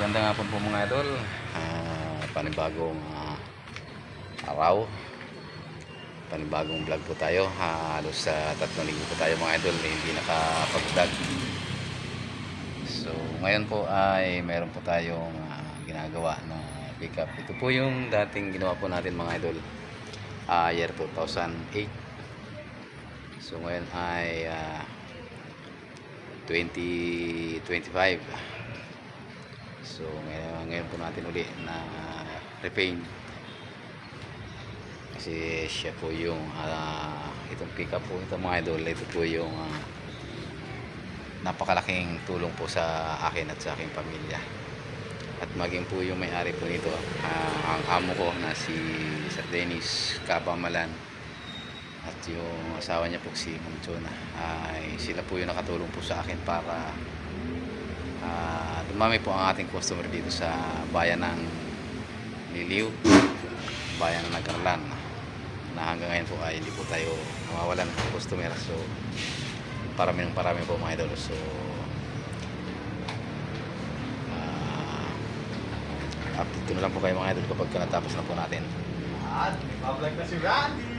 Magandang hapon po mga idol. Panibagong araw, panibagong vlog po tayo. Halos sa 3 linggo po tayo mga idol hindi nakapag-vlog. So ngayon po ay meron po tayong ginagawa na pickup. Ito po yung dating ginawa po natin mga idol, year 2008. So ngayon ay 2025. So ngayon po natin uli na repaint kasi siya po yung itong pickup po ito mga idol. Ito po yung napakalaking tulong po sa akin at sa aking pamilya, at maging po yung may-ari po nito, ang amo ko na si Sir Dennis Kabamalan at yung asawa niya po si Ma'am Chona, ay sila po yung nakatulong po sa akin para dumami po ang ating customer dito sa bayan ng Liliw, bayan ng Nagkarlan, na hanggang ngayon po ay hindi po tayo nawawalan ng customer. So parami po mga idol. So update ko na lang po kayo mga idol kapag natapos na po natin. At may public na si Randy.